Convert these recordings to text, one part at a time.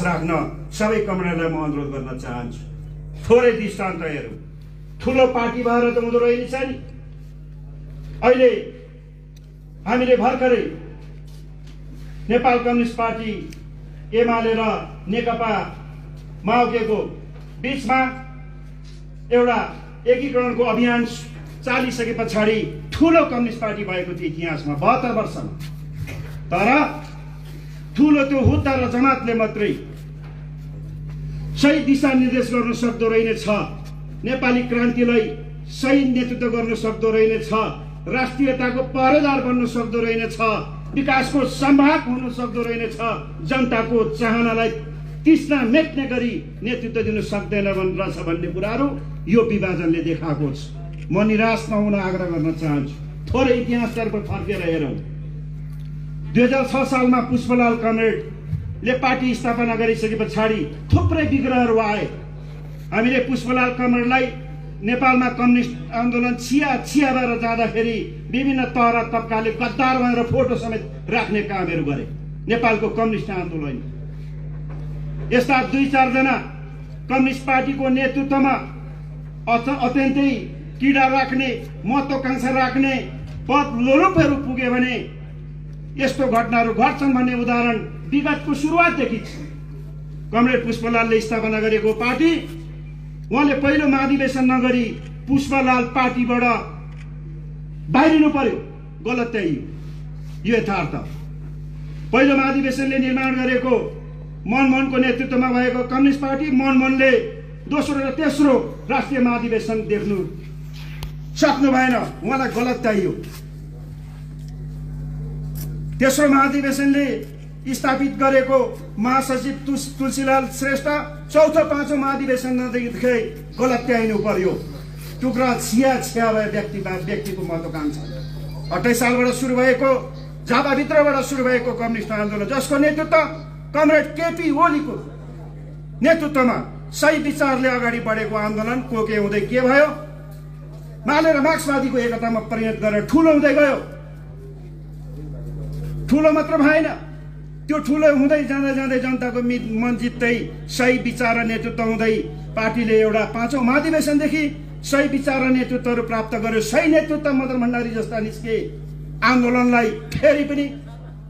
राख्न सबै कमरेडलाई म अनुरोध गर्न चाहन्छु। थोरै दृष्टान्त हेरौँ। ठुलो पार्टी भएर त हुँदो रहेछ नि। अहिले हामीले भर्खरै नेपाल कम्युनिस्ट पार्टी एमाले र नेकपा माओवादीको बीचमा एउटा एकीकरणको अभियान चालिसके पछाडि ठुलो कम्युनिस्ट पार्टी भएको थियो इतिहासमा 72 वर्षमा। तर ठुलो त्यो हुद्दा र जमातले मात्रै सही दिशा निर्देश गर्न सक्दो रहेनछ, नेपाली क्रान्तिलाई सही नेतृत्व गर्न सक्दो रहेनछ, राष्ट्रियताको पहरेदार बन्न सक्दो रहेनछ, विकासको सम्भाग हुन सक्दो रहेनछ, जनताको चाहनालाई तृष्णा मेट्ने गरी नेतृत्व दिन सक्दैन रहेछ भन्ने कुराहरू यो विभाजनले देखाएको छ। म निराश नहुन आग्रह गर्न चाहन्छु। थोरै इतिहासतर्फ फर्केर हेरौँ। 2006 सालमा पुष्पलाल कमरेडले पार्टी स्थापना गरिसके पछाडि थुप्रै विग्रहहरू आए। हामीले पुष्पलाल कमरेडलाई नेपालमा कम्युनिस्ट आन्दोलन छिया भएर जाँदाखेरि विभिन्न तह र तबकाले गद्दार भनेर फोटो समेत राख्ने कामहरू गरे नेपालको कम्युनिस्ट आन्दोलन। यस्ता 2-4 जना कम्युनिस्ट पार्टीको नेतृत्वमा अत्यन्तै किडा राख्ने, महत्वाकांक्षा राख्ने पद लोलुपहरू पुगे भने यस्तो घटनाहरू घट्छन् भन्ने उदाहरण विगतको सुरुवातदेखि छ। कमरेड पुष्पलालले स्थापना गरेको पार्टी, उहाँले पहिलो महाधिवेशन नगरी पुष्पलाल पार्टीबाट बाहिरिनु पर्यो। गलत त्यही यो यथार्थ। पहिलो महाधिवेशनले निर्माण गरेको मनमोहनको नेतृत्वमा भएको कम्युनिस्ट पार्टी मनमोहनले दोस्रो र तेस्रो राष्ट्रिय महाधिवेशन देख्नु सक्नु भएन, उहाँलाई गलत चाहियो। तेस्रो महाधिवेशनले स्थापित गरेको महासचिव तुलसीलाल श्रेष्ठ चौथो पाँचौं महाधिवेशन नदेखि गलत त्याइनु पर्यो। टुक्रा छिया भए व्यक्तिको महत्वाकांक्षा 28 सालबाट सुरु भएको झापाभित्रबाट सुरु भएको कम्युनिस्ट आन्दोलन, जसको नेतृत्व कमरेड केपी ओलीको नेतृत्वमा सही विचारले अगाडि बढेको आन्दोलन कोके हुँदै के भयो, माले र मार्क्सवादीको एकतामा परिणत गरेर ठुलो हुँदै गयो। ठुलो मात्र भएन, त्यो ठुलो हुँदै जाँदै जनताको मन जित्दै सही विचार र नेतृत्व हुँदै पार्टीले एउटा पाँचौं महाधिवेशनदेखि सही विचार र नेतृत्वहरू प्राप्त गर्यो। सही नेतृत्व मदन भण्डारी जस्ता निस्के आन्दोलनलाई फेरि पनि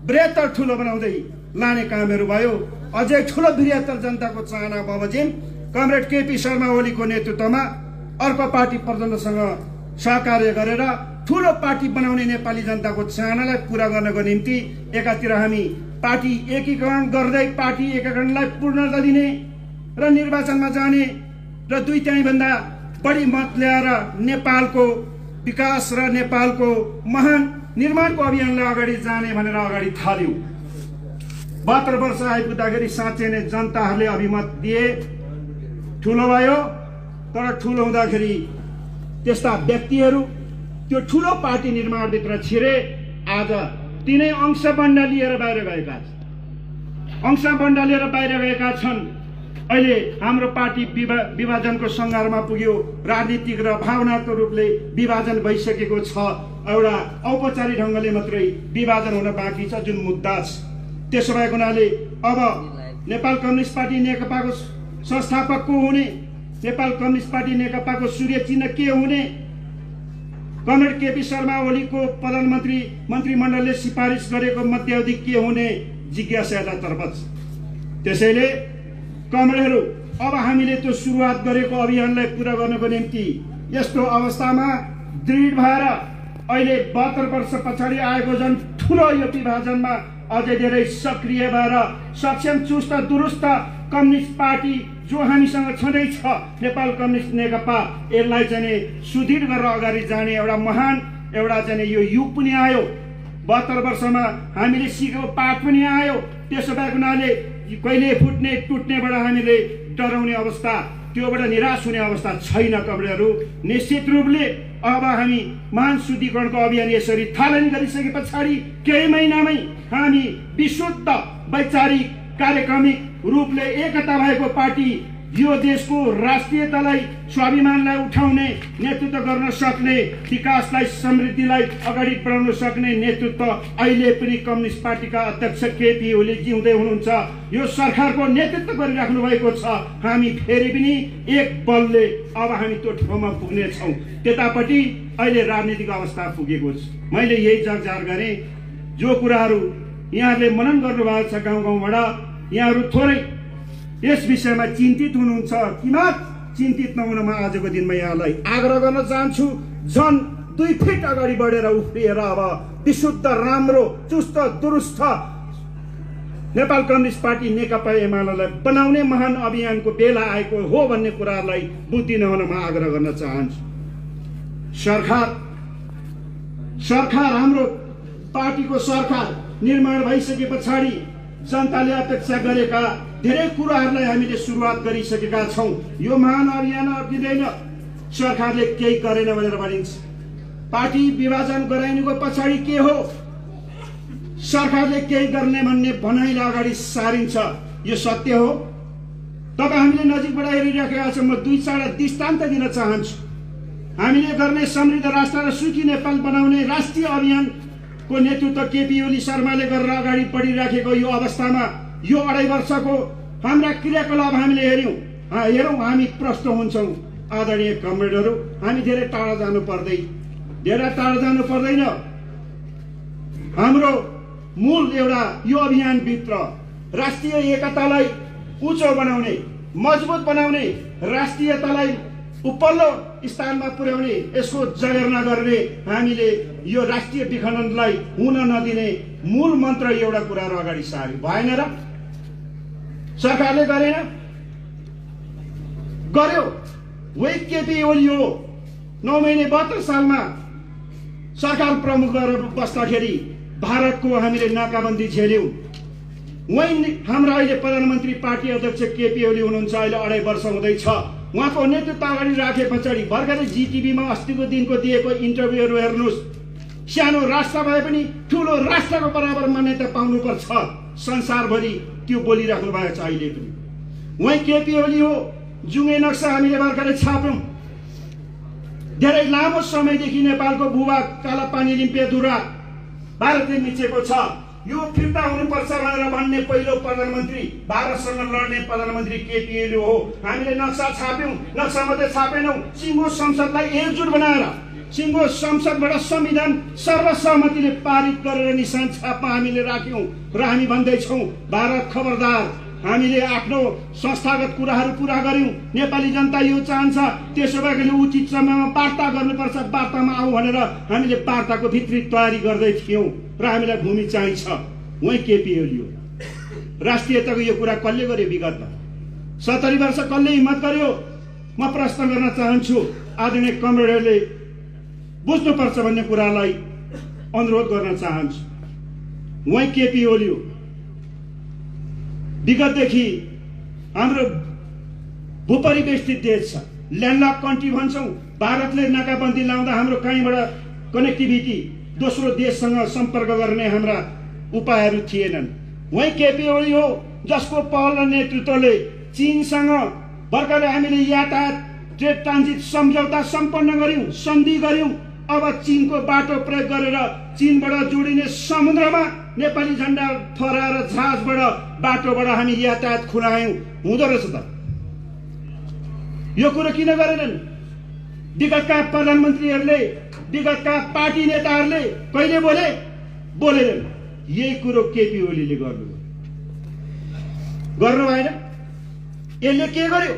बृहत्तर ठुलो बनाउँदै लाने कामहरू भयो। अझै ठुलो बृहत्तर जनताको चाहना बमोजिम कमरेड केपी शर्मा ओलीको नेतृत्वमा अर्को पार्टी प्रचण्डसँग सहकार्य गरेर ठुलो पार्टी बनाउने नेपाली जनताको चाहनालाई पूरा गर्नको निम्ति एकातिर हामी पार्टी एकीकरण गर्दै पार्टी एकीकरणलाई पूर्णता दिने र निर्वाचनमा जाने र 2/3 भन्दा बढी मत ल्याएर नेपालको विकास र नेपालको महान निर्माणको अभियानलाई अगाडि जाने भनेर अगाडि थाल्यौं। 72 वर्ष आइपुग्दाखेरि साँच्चै नै जनताहरूले अभिमत दिए, ठुलो भयो। तर ठुलो हुँदाखेरि त्यस्ता व्यक्तिहरू त्यो ठुलो पार्टी निर्माणभित्र छिरे आज तिनै अंशबन्ड लिएर बाहिर गएका छन्। अहिले हाम्रो पार्टी विभाजनको सङ्घारमा पुग्यो, राजनीतिक र भावनात्मक रूपले विभाजन भइसकेको छ। एउटा औपचारिक ढङ्गले मात्रै विभाजन हुन बाँकी छ, जुन मुद्दा छ। त्यसो भएको हुनाले अब नेपाल कम्युनिस्ट पार्टी नेकपाको संस्थापक को हुने, नेपाल कम्युनिस्ट पार्टी नेकपाको सूर्य चिन्ह के हुने, कमरेड केपी शर्मा ओलीको प्रधानमन्त्री मन्त्रीमण्डलले सिफारिस गरेको मध्यावधि के हुने जिज्ञासा यतातर्फ छ। त्यसैले कमरेडहरू, अब हामीले त्यो सुरुवात गरेको अभियानलाई पूरा गर्नको निम्ति यस्तो अवस्थामा दृढ भएर अहिले 72 वर्ष पछाडि आएको जुन ठुलो यो विभाजनमा अझै धेरै सक्रिय भएर सक्षम चुस्त दुरुस्त कम्युनिस्ट पार्टी जो हामीसँग छँदैछ नेपाल कम्युनिस्ट नेकपा, यसलाई चाहिँ सुदृढ गरेर अगाडि जाने एउटा महान एउटा चाहिँ यो युग पनि आयो। 72 वर्षमा हामीले सिकेको पाठ पनि आयो। त्यसो भएको हुनाले कहिले फुट्ने टुट्नेबाट हामीले डराउने अवस्था, त्योबाट निराश हुने अवस्था छैन। कमरेडहरू, निश्चित रूपले अब हामी महान शुद्धिकरणको अभियान यसरी थालनी गरिसके पछाडि केही महिनामै हामी विशुद्ध वैचारिक कार्यक्रमिक रूपले एकता भएको पार्टी यो देशको राष्ट्रियतालाई स्वाभिमानलाई उठाउने नेतृत्व गर्न सक्ने, विकासलाई समृद्धिलाई अगाडि बढाउन सक्ने नेतृत्व अहिले पनि कम्युनिस्ट पार्टीका अध्यक्ष केपी ओली जिउँदै हुनुहुन्छ। यो सरकारको नेतृत्व गरिराख्नु भएको छ। हामी फेरि पनि एक बलले अब हामी त्यो ठाउँमा पुग्नेछौँ। त्यतापट्टि अहिले राजनीतिक अवस्था पुगेको छ। मैले यही जगजार गरेँ, जो कुराहरू यहाँहरूले मनन गर्नुभएको छ गाउँ गाउँबाट, यहाँहरू थोरै यस विषयमा चिन्तित हुनुहुन्छ कि म चिन्तित नहुन म आजको दिनमा यहाँलाई आग्रह गर्न चाहन्छु। झन् 2 फिट अगाडि बढेर उफ्रिएर अब विशुद्ध, राम्रो, चुस्त, दुरुस्त नेपाल कम्युनिस्ट पार्टी नेकपा एमालेलाई बनाउने महान अभियानको बेला आएको हो भन्ने कुरालाई बुद्धि नहुन म आग्रह गर्न चाहन्छु। सरकार हाम्रो पार्टीको सरकार निर्माण भइसके पछाडि जनताले अपेक्षा गरेका धेरै कुराहरूलाई हामीले सुरुवात गरिसकेका छौँ। यो महान अभियान अड्किँदैन, सरकारले केही गरेन भनेर भनिन्छ। पार्टी विभाजन गराइनुको पछाडि के हो, सरकारले केही गर्ने भन्ने भनाइले अगाडि सारिन्छ। यो सत्य हो। तपाईँ हामीले नजिकबाट हेरिराखेका छौँ। म 2-4 दृष्टान्त दिन चाहन्छु। हामीले गर्ने समृद्ध राष्ट्र र सुखी नेपाल बनाउने राष्ट्रिय अभियानको नेतृत्व केपी ओली शर्माले गरेर अगाडि बढिराखेको यो अवस्थामा यो 2.5 वर्षको हाम्रा क्रियाकलाप हामीले हेरौँ, हामी प्रष्ट हुन्छौँ। आदरणीय कमरेडहरू, हामी धेरै टाढा जानु पर्दैन। हाम्रो मूल एउटा यो अभियानभित्र राष्ट्रिय एकतालाई उच्च बनाउने, मजबुत बनाउने, राष्ट्रियतालाई उपल्लो स्थानमा पुर्याउने, यसको जगेर्ना गर्ने, हामीले यो राष्ट्रिय विखण्डनलाई हुन नदिने मूल मन्त्र एउटा कुराहरू अगाडि सार्यो। भएन र? सरकारले गरेन? गर्यो। वही केपी ओली हो। 9 महिने 72 सालमा सरकार प्रमुख गरेर बस्दाखेरि भारतको हामीले नाकाबन्दी झेल्यौँ। वही हाम्रा अहिले प्रधानमन्त्री पार्टी अध्यक्ष केपी ओली हुनुहुन्छ। अहिले 2.5 वर्ष हुँदैछ। उहाँको नेतृत्व अगाडि राखे पछाडि भर्खरै जिटिभीमा अस्तिको दिनको दिएको इन्टरभ्यूहरू हेर्नुहोस्। सानो राष्ट्र भए पनि ठुलो राष्ट्रको बराबर मान्यता पाउनुपर्छ, संसारभरि त्यो बोलिराख्नु भएको छ अहिले पनि। उहाँ केपी ओली हो। जुङ्गे नक्सा हामीले भर्खरै छाप्यौँ। धेरै लामो समयदेखि नेपालको भूभाग कालापानी लिम्पेधुरा भारतले मिचेको छ। यो फिर्ता हुनुपर्छ भनेर भन्ने पहिलो प्रधानमन्त्री, भारतसँग लड्ने प्रधानमन्त्री केपी ओली हो। हामीले नक्सा छाप्यौँ। नक्सा मात्रै छापेनौँ, सिङ्गो संसदलाई एकजुट बनाएर सिङ्गो संसदबाट संविधान सर्वसहमतिले पारित गरेर निशान छापमा हामीले राख्यौँ। र हामी भन्दैछौँ, भारत खबरदार, हामीले आफ्नो संस्थागत कुराहरू पुरा गर्यौँ। नेपाली जनता यो चाहन्छ, त्यसो भएकोले उचित समयमा वार्ता गर्नुपर्छ, वार्तामा आऊ भनेर हामीले वार्ताको भित्री तयारी गर्दै थियौँ। र हामीलाई भूमि चाहिन्छ। उही केपी ओली हो। राष्ट्रियताको यो कुरा कसले गर्यो? विगतमा 70 वर्ष कसले हिम्मत गर्यो? म प्रश्न गर्न चाहन्छु। आदरणीय कमरेडहरूले बुझ्नुपर्छ भन्ने कुरालाई अनुरोध गर्न चाहन्छु। उही केपी ओली हो। विगतदेखि हाम्रो भूपरिवेष्टित देश छ, ल्यान्डलक कन्ट्री भन्छौँ। भारतले नाकाबन्दी लाउँदा हाम्रो कहीँबाट कनेक्टिभिटी दोस्रो देशसँग सम्पर्क गर्ने हाम्रा उपायहरू थिएनन्। उही केपी ओली हो जसको पहल र नेतृत्वले चीनसँग भर्खरै हामीले यातायात ट्रेड ट्रान्जिट सम्झौता सम्पन्न गर्यौँ, सन्धि गर्यौँ। अब चीनको बाटो प्रयोग गरेर चीनबाट जोडिने समुद्रमा नेपाली झन्डा फहराएर जहाजबाट बाटोबाट हामी यातायात खुलायौँ। हुँदो रहेछ त? यो कुरो किन गरेनन्? विगतका प्रधानमन्त्रीहरूले, विगतका पार्टी नेताहरूले कहिले बोलेनन्। यही कुरो केपी ओलीले गर्नु भएन। यसले के गर्यो?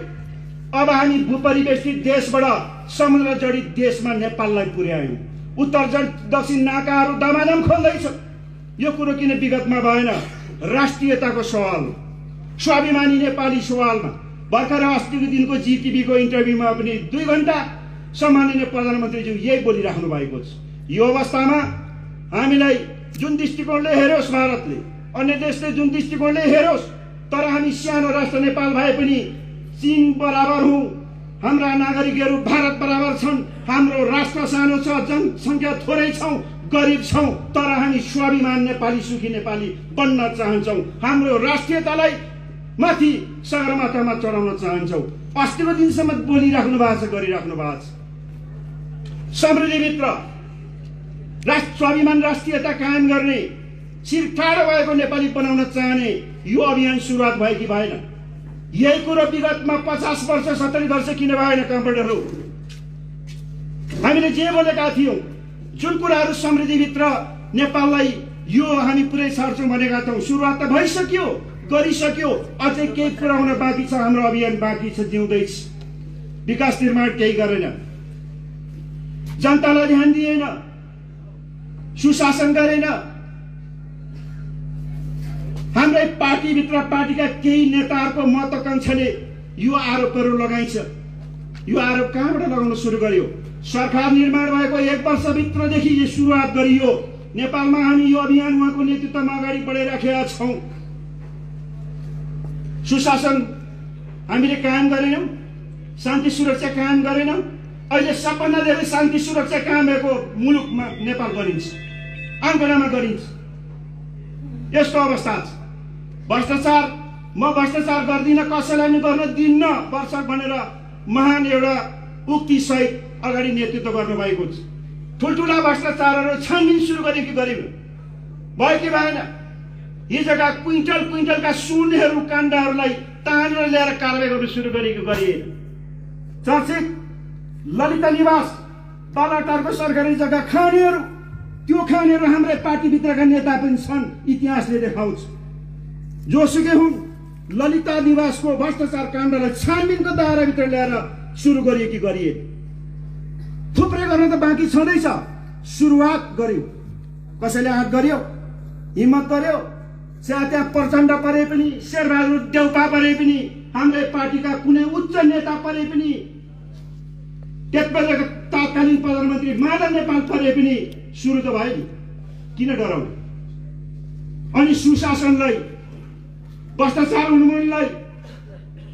अब हामी भूपरिवेष्टित देशबाट समुद्र जडित देशमा नेपाललाई पुर्यायौँ। उत्तर दक्षिण नाकाहरू दमादम खोल्दैछ। यो कुरो किन विगतमा भएन? राष्ट्रियताको सवाल हो, स्वाभिमानी नेपाली सवालमा। भर्खरै अस्तिको दिनको जिटिभीको इन्टरभ्यूमा पनि 2 घण्टा सम्माननीय प्रधानमन्त्रीज्यू यही बोलिराख्नु भएको छ। यो अवस्थामा हामीलाई जुन दृष्टिकोणले हेरोस् भारतले, अन्य देशले जुन दृष्टिकोणले हेरोस्, तर हामी सानो राष्ट्र नेपाल भए पनि चीन बराबर हौँ। हाम्रा नागरिकहरू भारत बराबर छन्। हाम्रो राष्ट्र सानो छ, जनसङ्ख्या थोरै छौँ, गरिब छौँ, तर हामी स्वाभिमान नेपाली, सुखी नेपाली बन्न चाहन्छौँ। हाम्रो राष्ट्रियतालाई माथि सगरमाथामा चढाउन चाहन्छौ। अस्तिको दिनसम्म बोलिराख्नु भएको छ, गरिराख्नु भएको छ। समृद्धिभित्र स्वाभिमान राष्ट्रियता कायम गर्ने, शिर ठाडो भएको नेपाली बनाउन चाहने यो अभियान सुरुवात भयो कि भएन? यही कुरो विगतमा 50 वर्ष 70 वर्ष किन भएन? कम्प्युटरहरू हामीले जे बोलेका थियौँ, जुन कुराहरू समृद्धिभित्र नेपाललाई यो हामी पुरै छाड्छौँ भनेका थियौँ, सुरुवात त भइसक्यो, गरिसक्यो। अझै केही कुरा हुन बाँकी छ, हाम्रो अभियान बाँकी छ, जिउँदैछ। विकास निर्माण केही गरेन, जनतालाई ध्यान दिएन, सुशासन गरेन। हाम्रै पार्टीभित्र पार्टीका केही नेताहरूको महत्वाकांक्षाले यो आरोपहरू लगाइन्छ। यो आरोप कहाँबाट लगाउन सुरु गर्यो? सरकार निर्माण भएको 1 वर्षभित्रदेखि यो सुरुवात गरियो। नेपालमा हामी यो अभियान उहाँको नेतृत्वमा अगाडि बढाइराखेका छौँ। सुशासन हामीले कायम गरेनौँ, शान्ति सुरक्षा कायम गरेनौँ। अहिले सबभन्दा धेरै शान्ति सुरक्षा कायम भएको मुलुकमा नेपाल गरिन्छ, आङ्गनामा गरिन्छ। यस्तो अवस्था छ। भ्रष्टाचार, म भ्रष्टाचार गर्दिनँ, कसैलाई पनि गर्न दिन्न वर्ष भनेर महान एउटा उक्ति सहित अगाडि नेतृत्व गर्नुभएको छ। ठुल्ठुला भ्रष्टाचारहरू छानबिन सुरु गरे कि गरेन? भयो कि भएन? हिजोका क्विन्टलका सुनहरू काण्डहरूलाई तानेर ल्याएर कारवाही गर्न सुरु गरेको गरिएन। चर्चित ललिता निवास बालाटारको सरकारी जग्गा खानेहरू, त्यो खानेहरू हाम्रै पार्टीभित्रका नेता पनि छन्, इतिहासले देखाउँछ। जोसुकै हुन्, ललिता निवासको भ्रष्टाचार काण्डलाई छानबिनको दायराभित्र ल्याएर सुरु गरियो कि गरिएन? थुप्रै गर्न त बाँकी छँदैछ। सुरुवात गर्यो, कसैले हात गर्यो, हिम्मत गर्यो। त्यहाँ प्रचण्ड परे पनि, शेरबहादुर देउपा परे पनि, हाम्रै पार्टीका कुनै उच्च नेता परे पनि, त्यसबेलाका तत्कालीन प्रधानमन्त्री माधव नेपाल परे पनि सुरु त भयो नि। किन डराउने? अनि सुशासनलाई, भ्रष्टाचार उन्मूलनलाई,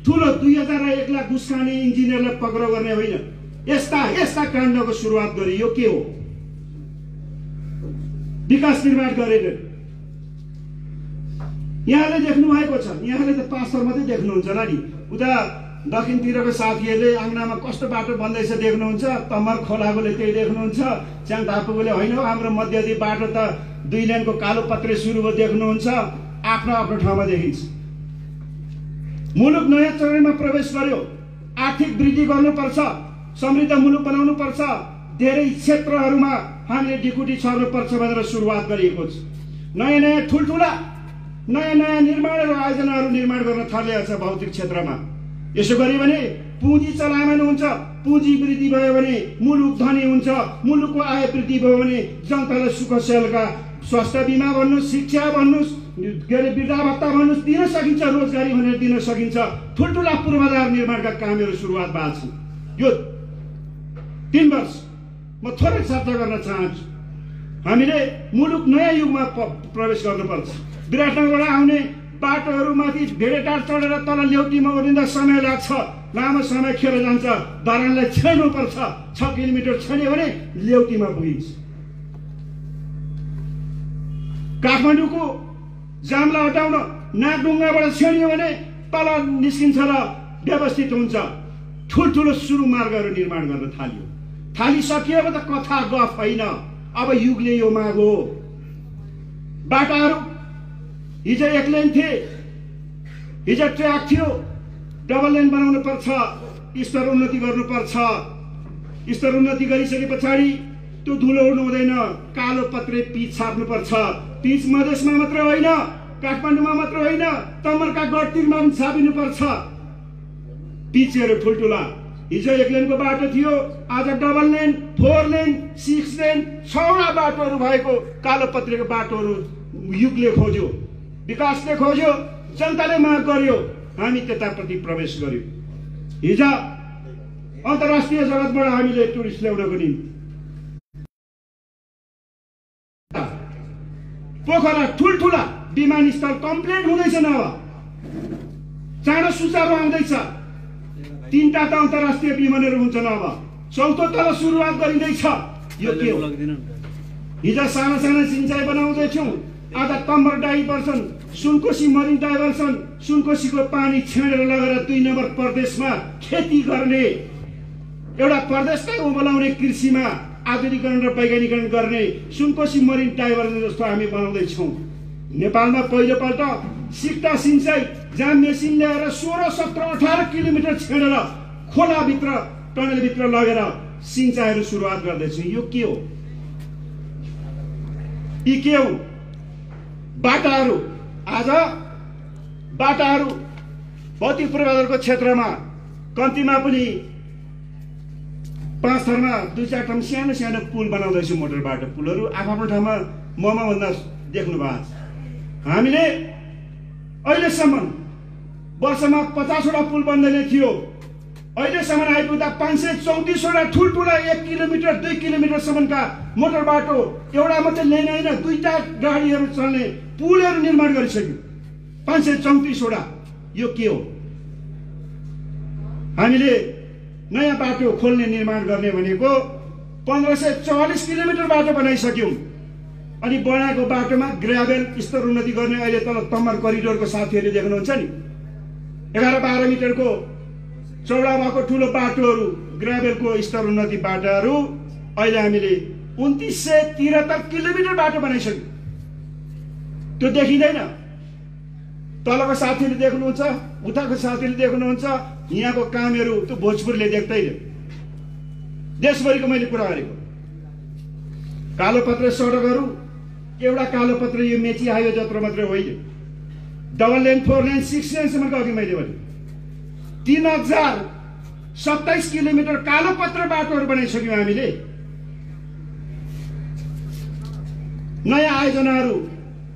ठुलो 2001 लाख घुस खाने इन्जिनियरलाई पक्राउ गर्ने होइन, यस्ता काण्डको सुरुवात गरे। यो के हो? विकास निर्माण गरेर यहाँले देख्नु भएको छ। यहाँले त पास्टर मात्रै देख्नुहुन्छ होला नि। उता दक्षिणतिरको साथीहरूले आङ्गनामा कस्तो बाटो बन्दैछ देख्नुहुन्छ, तमर खोलाकोले त्यही देख्नुहुन्छ, च्याङतापुकोले होइन हो हाम्रो मध्यदी बाटो त 2 लेनको कालो पत्रे सुरु भयो देख्नुहुन्छ। आफ्नो आफ्नो ठाउँमा देखिन्छ। मुलुक नयाँ चरणमा प्रवेश गर्यो। आर्थिक वृद्धि गर्नुपर्छ, समृद्ध मुलुक बनाउनुपर्छ, धेरै क्षेत्रहरूमा हामीले ढिकुटी छर्नुपर्छ भनेर सुरुवात गरिएको छ। नयाँ ठुल्ठुला नयाँ निर्माणहरू, आयोजनाहरू निर्माण गर्न थालिएको छ भौतिक क्षेत्रमा। यसो गऱ्यो भने पुँजी चलायमान हुन्छ, पुँजी वृद्धि भयो भने मुलुक धनी हुन्छ, मुलुकको आय वृद्धि भयो भने जनतालाई सुखसेलका स्वास्थ्य बिमा भन्नुहोस्, शिक्षा भन्नुहोस्, वृद्धा भत्ता भन्नुहोस्, दिन सकिन्छ, रोजगारी भनेर दिन सकिन्छ। ठुल्ठुला पूर्वाधार निर्माणका कामहरू सुरुवात भएको छ। यो 3 वर्ष म थोरै चर्चा गर्न चाहन्छु। हामीले मुलुक नयाँ युगमा प्रवेश गर्नुपर्छ। विराटनगरबाट आउने बाटोहरूमाथि भेडेटार चढेर तल ल्याउटीमा ओर्लिँदा समय लाग्छ, लामो समय खेर जान्छ। धरानलाई छेड्नुपर्छ, 6 किलोमिटर छेड्यो भने ल्याउटीमा पुगिन्छ। काठमाडौँको जामलाई हटाउन नागढुङ्गाबाट छेड्यो भने तल निस्किन्छ र व्यवस्थित हुन्छ। ठुल्ठुलो सुरु मार्गहरू निर्माण गर्न थालिसकियो। अब त कथा गफ होइन, अब युगले यो माग हो। बाटाहरू हिजो 1 लेन थिए, हिजो ट्र्याक थियो, डबल लेन बनाउनु पर्छ, स्तर उन्नति गर्नुपर्छ। स्तर उन्नति गरिसके पछाडि त्यो धुलो उड्नु हुँदैन, कालो पत्रे पिच छाप्नुपर्छ। पिच मधेसमा मात्र होइन, काठमाडौँमा मात्र होइन, तमरका गढतिरमा पनि छापिनुपर्छ। पिचहरू ठुल्ठुला। हिजो 1 लेनको बाटो थियो, आज डबल लेन, 4 लेन, 6 लेन, 6वटा बाटोहरू भएको कालो पत्रेको बाटोहरू युगले खोज्यो, विकासले खोज्यो, जनताले माग गर्यो, हामी त्यताप्रति प्रवेश गर्यो। हिजो अन्तर्राष्ट्रिय जगतबाट हामीले टुरिस्ट ल्याउनको निम्ति पोखरा ठुल्ठुला विमानस्थल कम्प्लिट हुँदैछन्। अब चाँडो सुचारू आउँदैछ। 3टा त अन्तर्राष्ट्रिय विमानहरू हुन्छन्। अब 4थो तल सुरुवात गरिँदैछ। यो के हो? हिजो साना सिँचाइ बनाउँदैछौँ, आधा तम्बर डाइभर्सन, सुनकोशी मरिन डाइभर्सन, सुनकोशीको पानी छेडेर लगेर 2 नम्बर प्रदेशमा खेती गर्ने, एउटा प्रदेशकै उभलाउने कृषिमा आधुनिकीकरण र वैज्ञानिकरण गर्ने सुनकोशी मरिन डाइभर्सन जस्तो हामी बनाउँदैछौँ। नेपालमा पहिलोपल्ट सिक्टा सिंचाइ, जहाँ मेसिन ल्याएर 16, 17, 18 किलोमिटर छेडेर खोलाभित्र टनलभित्र लगेर सिंचाइहरू सुरुवात गर्दैछौँ। यो के हो? यी के हो? बाटाहरू। आज बाटाहरू भौतिक पूर्वाधारको क्षेत्रमा कम्तीमा पनि 5 थरमा 2-4 ठाउँ सानो सानो पुल बनाउँदैछु। मोटर बाटो पुलहरू आफ्नो ठाउँमा भन्दा देख्नु भएको छ। हामीले अहिलेसम्म वर्षमा 50 वटा पुल बन्दै नै थियो। अहिलेसम्म आइपुग्दा 534 वटा ठुल्ठुला 1 किलोमिटर 2 किलोमिटरसम्मका मोटर बाटो, एउटा मात्रै लेन होइन 2टा गाडीहरू चल्ने पुलहरू निर्माण गरिसक्यो। 534 वटा। यो के हो? हामीले नयाँ बाटो खोल्ने निर्माण गर्ने भनेको 1540 किलोमिटर बाटो बनाइसक्यौँ। अनि बनाएको बाटोमा ग्राभेल स्तर उन्नति गर्ने अहिले तल तम्मर करिडोरको साथीहरूले देख्नुहुन्छ नि, 11-12 मिटरको चौडा भएको ठुलो बाटोहरू, ग्राभेलको स्तर उन्नति बाटाहरू अहिले हामीले 2973 किलोमिटर बाटो बनाइसक्यौँ। त्यो देखिँदैन। तलको साथीहरूले देख्नुहुन्छ, उताको साथीहरूले देख्नुहुन्छ। यहाँको कामहरू त्यो भोजपुरले देख्दैन। देशभरिको मैले कुरा गरेको कालोपत्रे सडकहरू, एउटा कालोपत्रे यो मेची हाइवे जत्रो मात्रै होइन, डबल लेन 4 लेन 6 लेनसम्मको अघि मैले भने 3027 किलोमिटर कालोपत्र बाटोहरू बनाइसक्यौँ हामीले। नयाँ आयोजनाहरू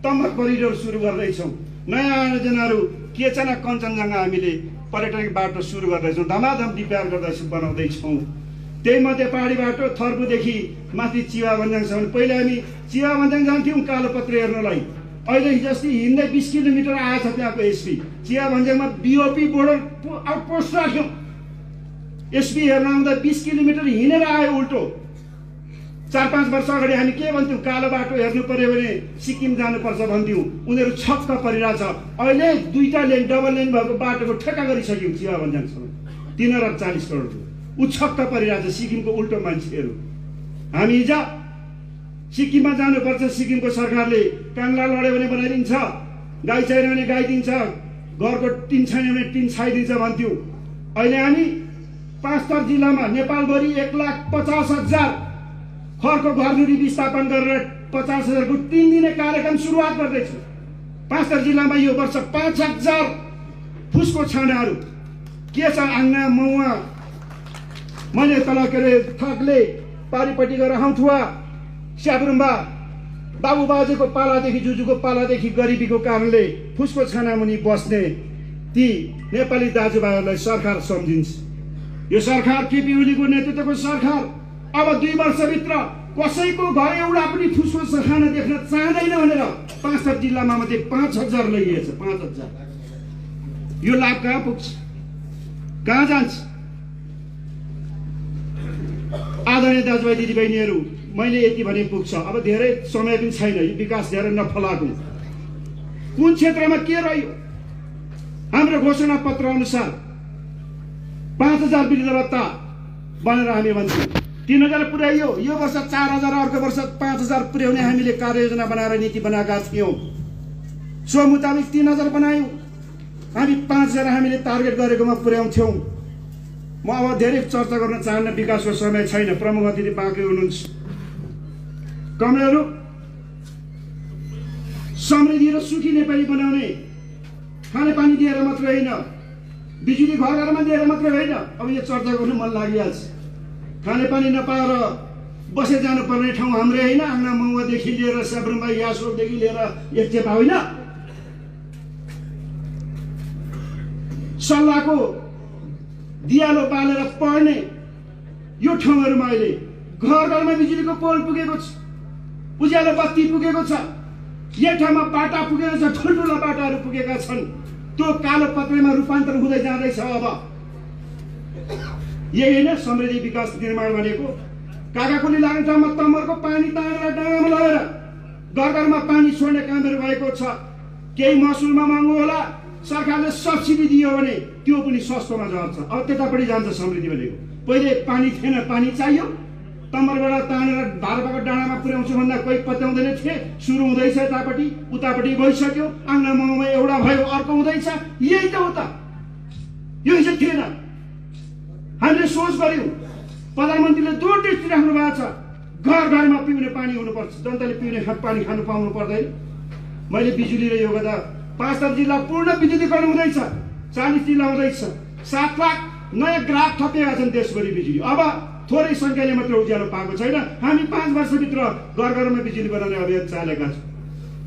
तम्मर करिडोर सुरु गर्दैछौँ। नयाँ आयोजनाहरू केचना कञ्चनजङ्घा हामीले पर्यटक बाटो सुरु गर्दैछौँ। धमाधम रिपेयर गर्दैछौँ, बनाउँदैछौँ। त्यही मध्ये पहाडी बाटो थर्पुदेखि माथि चिवा भन्ज्याङसम्म। पहिले हामी चिवा भन्ज्याङ जान्थ्यौँ कालोपत्र हेर्नलाई। अहिले जस्तै हिँड्दै 20 किलोमिटर आएछ त्यहाँको एसपी। चिया भन्ज्याङमा बिओपी बोर्डर आउटपोस्ट राख्यौँ। एसपी हेर्न आउँदा 20 किलोमिटर हिँडेर आयो उल्टो। 4-5 वर्ष अगाडि हामी के भन्थ्यौँ? कालो बाटो हेर्नु पर्यो भने सिक्किम जानुपर्छ भन्थ्यौँ। उनीहरू छक्क परिरहेछ। अहिले 2टा लेन डबल लेन भएको बाटोको ठेक्का गरिसक्यौँ चिया भन्ज्याङसम्म। 3 अरब 40 करोडको। ऊ छक्क परिरहेछ सिक्किमको उल्टो मान्छेहरू। हामी हिजो सिक्किममा जानुपर्छ, सिक्किमको सरकारले काङ्ला लड्यो भने बनाइदिन्छ, गाई चाहियो भने गाई दिन्छ, घरको टिन छैन भने टिन छाइदिन्छ भन्थ्यौँ। अहिले हामी 5 थर जिल्लामा नेपालभरि 1,50,000 खरको घरधुरी विस्थापन गरेर 50,000 को 3 दिने कार्यक्रम सुरुवात गर्दैछौँ। 5 थर जिल्लामा यो वर्ष 5,000 फुसको छानाहरू के छ? आङ्ना मौवा मैले तल के अरे थकले पारिपट्टि गएर हौथुवा स्याब्रुम्बा बाबु बाजेको पालादेखि जुजूको पालादेखि गरिबीको कारणले फुसको छाना मुनि बस्ने ती नेपाली दाजुभाइहरूलाई सरकार सम्झिन्छ। यो सरकार केपी ओलीको नेतृत्वको सरकार अब 2 वर्षभित्र कसैको घर एउटा पनि फुसको छाना देख्न चाहँदैन भनेर 5 थर जिल्लामा मात्रै 5,000 लैलिएछ। 5,000। यो लाभ कहाँ पुग्छ? कहाँ जान्छ? आदरणीय दाजुभाइ दिदीबहिनीहरू, मैले यति भने पुग्छ। अब धेरै समय पनि छैन। यो विकास धेरै नफलाएको। कुन क्षेत्रमा के रह्यो? हाम्रो घोषणा पत्र अनुसार 5,000 वृद्धभत्ता भनेर हामी भन्छौँ। 3,000 पुर्याइयो। यो वर्ष 4,000, अर्को वर्ष 5,000 पुर्याउने हामीले कार्ययोजना बनाएर नीति बनाएका थियौँ। सो मुताबिक 3,000 बनायौँ। हामी 5,000 हामीले टार्गेट गरेकोमा पुर्याउँथ्यौँ। म अब धेरै चर्चा गर्न चाहन्न, विकासको समय छैन। प्रमुख अतिथि बाँकी हुनुहुन्छ। कमरेडहरू, समृद्धि र सुखी नेपाली बनाउने खानेपानी दिएर मात्र होइन, बिजुली घर घरमा दिएर मात्र होइन। अब यो चर्चा गर्नु मन लागिहाल्छ। खानेपानी नपाएर बसे जानुपर्ने ठाउँ हाम्रै होइन, आङ्ना मौवादेखि लिएर स्याब्रुम्बा यासोकदेखि लिएर एकचेपा होइन। सल्लाहको दियालो बालेर पढ्ने यो ठाउँहरूमा अहिले घर घरमा बिजुलीको पोल पुगेको छ, उज्यालो बत्ती पुगेको छ, यो ठाउँमा बाटा पुगेको छ, ठुल्ठुला बाटाहरू पुगेका छन्। त्यो कालो पत्रेमा रूपान्तरण हुँदै जाँदैछ। अब यही होइन समृद्धि विकास निर्माण भनेको। काकाकुली लाग्ने ठाउँमा तम्बरको पानी तानेर डाँगामा लगेर घर घरमा पानी छोड्ने कामहरू भएको छ। केही महसुलमा महँगो होला, सरकारले सब्सिडी दियो भने त्यो पनि सस्तोमा झर्छ। अब त्यतापट्टि जान्छ समृद्धि भनेको। पहिले पानी थिएन, पानी चाहियो, तम्बरबाट तानेर भारतको डाँडामा पुर्याउँछु भन्दा कोही पत्याउँदैन थिए। सुरु हुँदैछ यतापट्टि, उतापट्टि गइसक्यो, आङ्ग्लामामा एउटा भयो, अर्को हुँदैछ। यही त हो त, यो चाहिँ थिएन। हामीले सोच गर्यौँ, प्रधानमन्त्रीले दूरदृष्टि राख्नु भएको छ। घर घरमा पिउने पानी हुनुपर्छ, जनताले पिउने पानी खानु पाउनु पर्दैन। मैले बिजुली र यो गर्दा 5 जिल्ला पूर्ण विद्युतीकरण हुँदैछ, 40 जिल्ला हुँदैछ, 7 लाख नयाँ ग्राहक थपिएका छन् देशभरि बिजुली। अब थोरै सङ्ख्याले मात्र उज्यालो पाएको छैन। हामी 5 वर्षभित्र घर घरमा बिजुली बनाउने अभियान चालेका छौँ।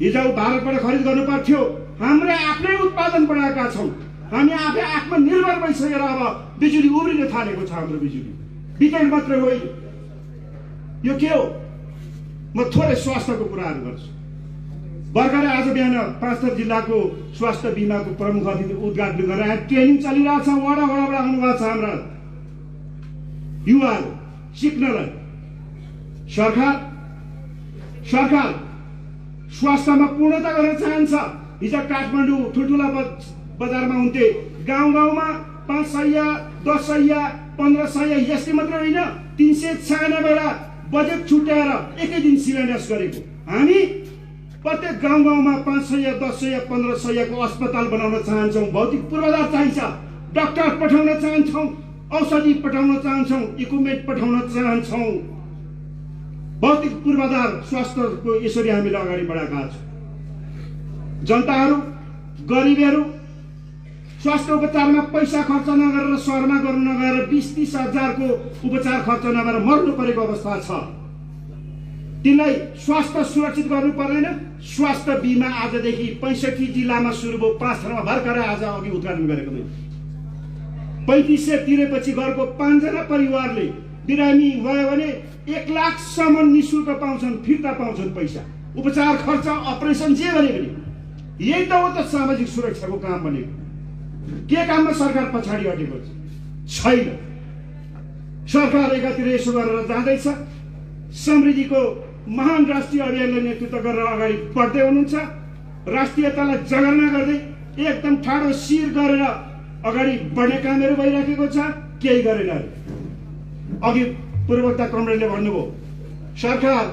हिजो भारतबाट खरिद गर्नु पर्थ्यो, हाम्रै आफ्नै उत्पादन बढाएका छौँ। हामी आफै आत्मनिर्भर भइसकेर अब बिजुली उब्रिन थालेको छ। हाम्रो बिजुली वितरण मात्र होइन। यो के हो? म थोरै स्वास्थ्यको कुराहरू गर्छु। भर्खरै आज बिहान 5 जिल्लाको स्वास्थ्य बिमाको प्रमुख अतिथि उद्घाटन गरेर ट्रेनिङ चलिरहेछ। वडा वडाबाट आउनुभएको छ हाम्रा युवाहरू सिक्नलाई। सरकार स्वास्थ्यमा पूर्णता गर्न चाहन्छ। हिजो काठमाडौँ ठुल्ठुला बजारमा हुन्थे, गाउँ गाउँमा 500, 1000, 1500 यस्तै मात्र होइन, 396वटा बजेट छुट्याएर एकै दिन शिलान्यास गरेको। हामी प्रत्येक गाउँ गाउँमा 500, 1000, 1500 को अस्पताल बनाउन चाहन्छौँ। भौतिक पूर्वाधार चाहिन्छ, डाक्टर पठाउन चाहन्छौँ, औषधि पठाउन चाहन्छौँ, इक्विपमेन्ट पठाउन चाहन्छौँ। भौतिक पूर्वाधार स्वास्थ्यको यसरी हामीले अगाडि बढाएका छौँ। जनताहरू, गरिबहरू स्वास्थ्य उपचारमा पैसा खर्च नगरेर सहरमा गर्नु नगएर 20-30 हजारको उपचार खर्च नगरेर मर्नु परेको अवस्था छ। तिनलाई स्वास्थ्य सुरक्षित गर्नु पर्दैन। स्वास्थ्य बिमा आजदेखि 65 जिल्लामा सुरु भयो, 5 ठाउँमा भर्खरै आज अघि उद्घाटन गरेको मैले। 3500 तिरेपछि घरको 5 जना परिवारले बिरामी भयो भने 1 लाखसम्म निःशुल्क पाउँछन्, फिर्ता पाउँछन् पैसा, उपचार खर्च, अपरेसन जे भने पनि। यही त हो त सामाजिक सुरक्षाको काम भनेको। के काममा सरकार पछाडि हटेको छैन। सरकार एकातिर यसो गरेर जाँदैछ। समृद्धिको महान राष्ट्रिय अभियानलाई नेतृत्व गरेर अगाडि बढ्दै हुनुहुन्छ। राष्ट्रियतालाई जगर्ना गर्दै एकदम ठाडो शिर गरेर अगाडि बढ्ने कामहरू भइराखेको छ। केही गरेन। अघि पूर्ववक्ता कमरेडले भन्नुभयो, सरकार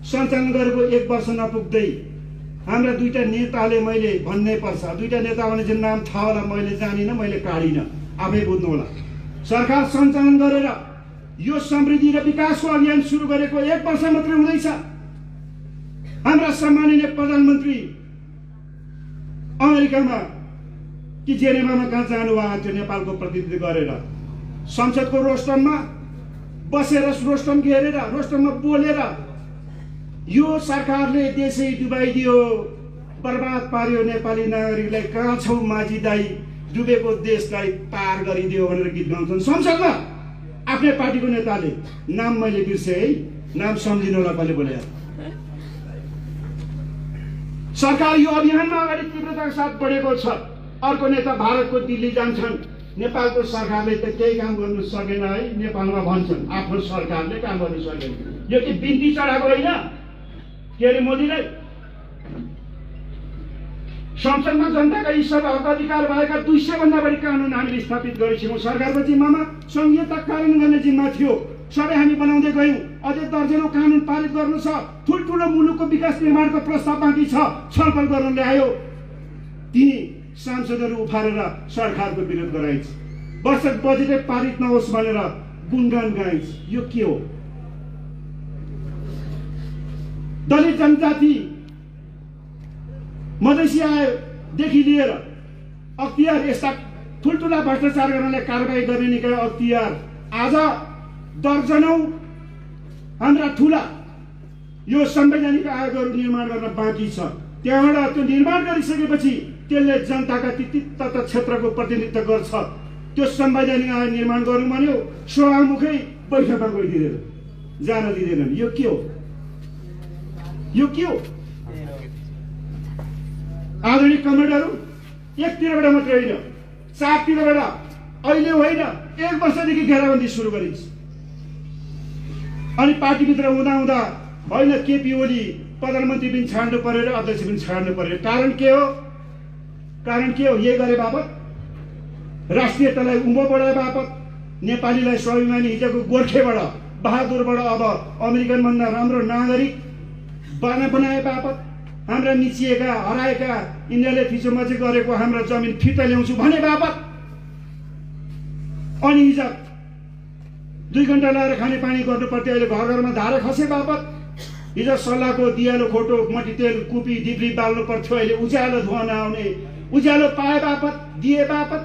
सञ्चालन गरेको 1 वर्ष नपुग्दै हाम्रा 2टा नेताले, मैले भन्नै पर्छ, 2टा नेता भने चाहिँ नाम थाहा होला, मैले जानिनँ, मैले काढिनँ, आफै बुझ्नु होला। सरकार सञ्चालन गरेर यो समृद्धि र विकासको अभियान सुरु गरेको 1 वर्ष मात्रै हुँदैछ। हाम्रा सम्माननीय प्रधानमन्त्री अमेरिकामा कि जेनेभामा कहाँ जानुभएको थियो नेपालको प्रतिनिधित्व गरेर, संसदको रोस्टरमा बसेर, रोस्टम घेरेर, रोस्टममा बोलेर यो सरकारले देशै डुबाइदियो, बर्बाद पार्यो, नेपाली नागरिकलाई कहाँ छौ माझी दाई, डुबेको देशलाई पार गरिदियो भनेर गीत गाउँछन् संसदमा। आफ्नै पार्टीको नेताले, नाम मैले बिर्सेँ है, नाम सम्झिनु होला कहिले बोले। सरकार यो अभियानमा अगाडि तीव्रताका साथ बढेको छ। अर्को नेता भारतको दिल्ली जान्छन्, नेपालको सरकारले त केही काम गर्नु सकेन है, नेपालमा भन्छन् आफ्नो सरकारले काम गर्नु सकेन। यो कि बिन्ती चढाएको होइन के अरे मोदीलाई? संसदमा जनताका यी सबै हक अधिकार भएका 200 भन्दा बढी कानुन हामीले स्थापित गरेछौँ। सरकारको जिम्मामा संहिता कार्यान्वयन गर्ने जिम्मा थियो, सबै हामी बनाउँदै गयौँ। अझै दर्जनौं कानुन पारित गर्नु छ। ठुल्ठुलो मुलुकको विकास निर्माणको प्रस्ताव बाँकी छ, छलफल गर्न ल्यायो। ती सांसदहरू उफारेर सरकारको विरोध गराइन्छ। वर्ष बजेटै पारित नहोस् भनेर गुणगान गाइन्छ। यो के हो? दलित जनजाति, मधेसी आयोदेखि लिएर अख्तियार, यस्ता ठुल्ठुला भ्रष्टाचार गर्नलाई कारबाही गर्ने निकाय अख्तियार आज दर्जनौं हाम्रा ठुला यो संवैधानिक आयोगहरू निर्माण गर्न बाँकी छ। त्यहाँबाट त्यो निर्माण गरिसकेपछि त्यसले जनताका ती क्षेत्रको प्रतिनिधित्व गर्छ। त्यो संवैधानिक आयोग निर्माण गर्नु भन्यो, सभामुखै बैठकमा गइदिँदैन, जान दिँदैनन्। यो के हो? यो के हो? आधुनिक कमेडहरू एकतिरबाट मात्रै होइन, चारतिरबाट अहिले होइन 1 वर्षदेखि घेराबन्दी सुरु गरिन्छ। अनि पार्टीभित्र हुँदा होइन केपी ओली प्रधानमन्त्री पनि छाड्नु पर्यो र अध्यक्ष पनि छाड्नु पर्यो। कारण के हो? यही गरे बापत, राष्ट्रियतालाई उँभो बढाए बापत, नेपालीलाई स्वाभिमानी हिजोको गोर्खेबाट, बहादुरबाट अब अमेरिकन भन्दा राम्रो नागरिक बनाए बापत, हाम्रा मिचिएका हराएका इन्डियाले थिचोमाची गरेको हाम्रा जमिन फिर्ता ल्याउँछु भने बापत, अनि हिजो 2 घण्टा लगाएर खाने पानी गर्नु पर्थ्यो, अहिले घर घरमा धारा खसे बापत, हिजो सल्लाहको दियालो खोटो मट्टीतेल कुपी डिब्री बाल्नु पर्थ्यो, अहिले उज्यालो धुवा नआउने, उज्यालो पाए बापत, दिए बापत,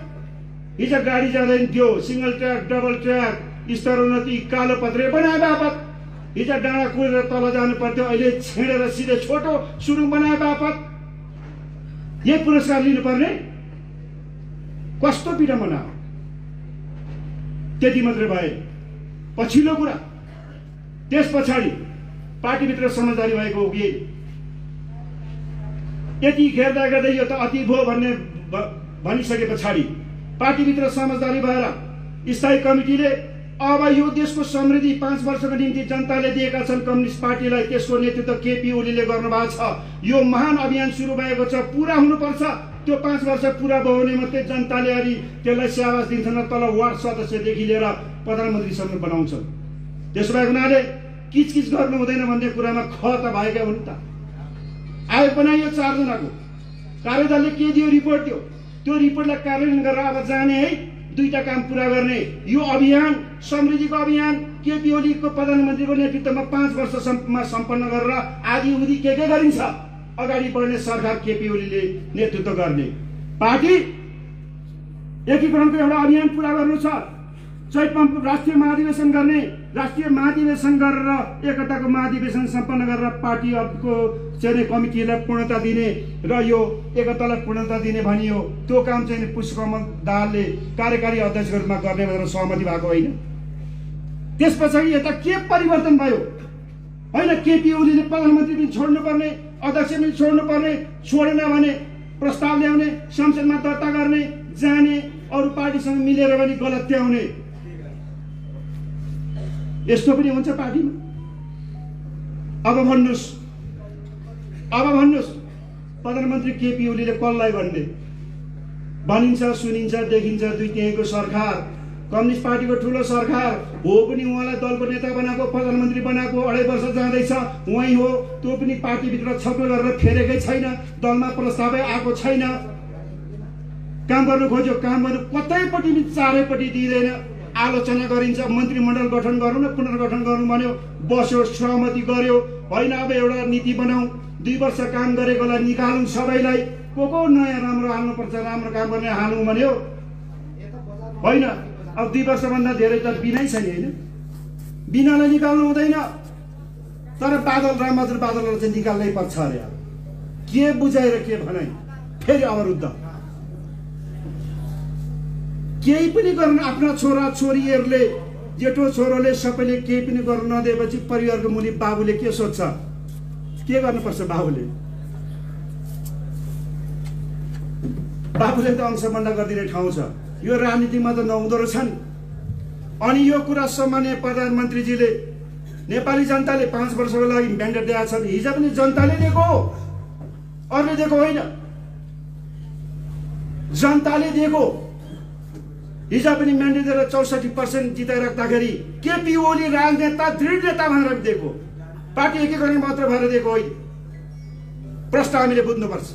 हिजो गाडी जाँदैन थियो, सिंगल ट्र्याक डबल ट्र्याक स्तरोन्नति कालो पत्रे बनाए बापत, हिजो डाँडा कुरेर तल जानु पर्थ्यो, अहिले छेडेर सिधै छोटो सुरुङ बनाए बापत, यही पुरस्कार लिनुपर्ने? कस्तो पीडा मनाओ? त्यति मात्रै भए। पछिल्लो कुरा, त्यस पछाडि पार्टीभित्र समझदारी भएको हो कि यति घेर्दा गर्दै यो त अति भयो भन्ने भनिसके पछाडि पार्टीभित्र समझदारी भएर स्थायी कमिटीले अब यो देशको समृद्धि 5 वर्षको निम्ति जनताले दिएका छन् कम्युनिस्ट पार्टीलाई, त्यसको नेतृत्व केपी ओलीले गर्नुभएको छ। यो महान अभियान सुरु भएको छ, पुरा हुनुपर्छ। त्यो 5 वर्ष पुरा भयो भने मात्रै जनताले अलि त्यसलाई स्याबास दिन्छन्, तल वार्ड सदस्यदेखि लिएर प्रधानमन्त्रीसम्म बनाउँछन्। त्यसो भएको हुनाले किचकिच गर्नु हुँदैन भन्ने कुरामा ख त भएका हुन् त। आयोग बनाइयो 4 जनाको, कार्यदलले के दियो? रिपोर्ट दियो। त्यो रिपोर्टलाई कार्यान्वयन गरेर अब जाने है, 2टा काम पुरा गर्ने। यो अभियान, समृद्धिको अभियान केपी ओलीको प्रधानमन्त्रीको नेतृत्वमा 5 वर्षसम्ममा सम्पन्न गरेर आदि उदी के गरिन्छ, अगाडि बढ्ने सरकार केपी ओलीले नेतृत्व गर्ने। पार्टी एकीकरणको एउटा अभियान पुरा गर्नु छ। चैतमा राष्ट्रिय महाधिवेशन गर्ने, राष्ट्रिय महाधिवेशन गरेर एकताको महाधिवेशन सम्पन्न गरेर पार्टीको चाहिँ कमिटीलाई पूर्णता दिने र यो एकतालाई पूर्णता दिने भनियो। त्यो काम चाहिँ पुष्पकमल दाहालले कार्यकारी अध्यक्षको रूपमा गर्ने भनेर सहमति भएको होइन। त्यस पछाडि यता के परिवर्तन भयो? होइन, केपी ओलीले प्रधानमन्त्री पनि छोड्नुपर्ने, अध्यक्ष पनि छोड्नुपर्ने, छोडेन भने प्रस्ताव ल्याउने, संसदमा दर्ता गर्ने, जाने, अरू पार्टीसँग मिलेर पनि गलत्याउने, यस्तो पनि हुन्छ पार्टीमा? अब भन्नुहोस् प्रधानमन्त्री केपी ओलीले कसलाई भन्ने? भनिन्छ, सुनिन्छ, देखिन्छ 2/3 सरकार, कम्युनिस्ट पार्टीको ठुलो सरकार हो पनि उहाँलाई दलको नेता बनाएको, प्रधानमन्त्री बनाएको 2.5 वर्ष जाँदैछ, उहाँ हो। त्यो पनि पार्टीभित्र छलफल गरेर फेरेकै छैन, दलमा प्रस्तावै आएको छैन। काम गर्नु खोज्यो, काम गर्नु कतैपट्टि पनि चारैपट्टि दिँदैन। आलोचना गरिन्छ, मन्त्रीमण्डल गठन गर्नु न पुनर्गठन गर्नु भन्यो, बस्यो, सहमति गर्यो, होइन अब एउटा नीति बनाऊ, 2 वर्ष काम गरेकोलाई निकालौँ, सबैलाई को नयाँ राम्रो हाल्नुपर्छ, राम्रो काम गर्ने हालौँ भन्यो, होइन। अब 2 वर्षभन्दा धेरै त बिनै छ नि, होइन? बिनालाई निकाल्नु हुँदैन, तर बादल रामबहादुर बादललाई चाहिँ निकाल्नै पर्छ अरे। के बुझाएर के भनाइ? फेरि अवरुद्ध केही पनि गर्न आफ्ना छोरा छोरीहरूले, जेठो छोरोले सबैले केही पनि गर्नु नदिएपछि परिवारको मुनि बाबुले के सोध्छ? के गर्नुपर्छ बाबुले? बाबुले त अंशबन्दा गरिदिने ठाउँ छ। यो राजनीतिमा त नहुँदो रहेछ नि। अनि यो कुरा सम्माननीय प्रधानमन्त्रीजीले नेपाली जनताले 5 वर्षको लागि म्यान्डेट दिएका छन्। हिजो पनि जनताले दिएको हो, अरूले दिएको होइन, जनताले दिएको। हिजो पनि म्यान्डेट दिएर 64% जिताइराख्दाखेरि केपी ओली राजनेता, दृढ नेता भनेर दिएको, पार्टी एकीकरण मात्र भएर दिएको होइन। प्रश्न हामीले बुझ्नुपर्छ।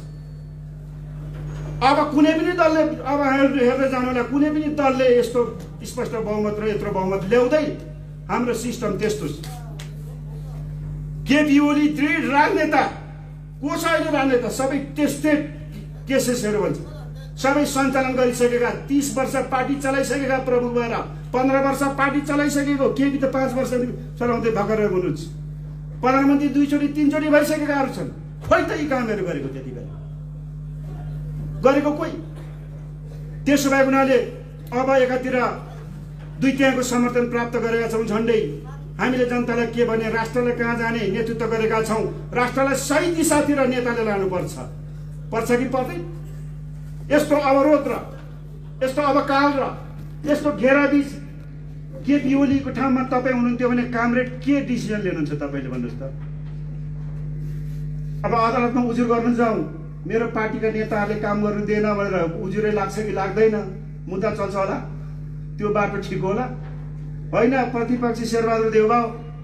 अब कुनै पनि दलले, अब हेर्दै जानुलाई कुनै पनि दलले यस्तो स्पष्ट बहुमत र यत्रो बहुमत ल्याउँदै, हाम्रो सिस्टम त्यस्तो छ। केपी ओली दृढ राजनेता, को छ अहिले राजनेता? सबै टेस्टेड केसेसहरू भन्छ, सबै सञ्चालन गरिसकेका, 30 वर्ष पार्टी चलाइसकेका प्रमुख भएर, 15 वर्ष पार्टी चलाइसकेको, केपी त 5 वर्ष चलाउँदै भर्खर हुनुहुन्छ। प्रधानमन्त्री 2 चोटि 3 चोटि भइसकेकाहरू छन्। खोइ त यी कामहरू गरेको त्यति बेला गरेको कोही? त्यसो भएको हुनाले अब एकातिर 2/3 समर्थन प्राप्त गरेका छौँ। झन्डै हामीले जनतालाई के भने, राष्ट्रलाई कहाँ जाने नेतृत्व गरेका छौँ, राष्ट्रलाई सही दिशातिर नेताले लानुपर्छ। पर्छ कि पर्दैन? यस्तो अवरोध र यस्तो अवकाल र यस्तो घेराबीच केपी ओलीको ठाउँमा तपाईँ हुनुहुन्थ्यो भने कामरेड के डिसिजन लिनुहुन्छ तपाईँले भन्नुहोस् त? अब अदालतमा उजुर गर्न जाउँ, मेरो पार्टीका नेताहरूले काम गर्नु दिएन भनेर उजुरै लाग्छ कि लाग्दैन, मुद्दा चल्छ होला, त्यो बाटो ठिक होला होइन? प्रतिपक्षी शेरबहादुर देउबा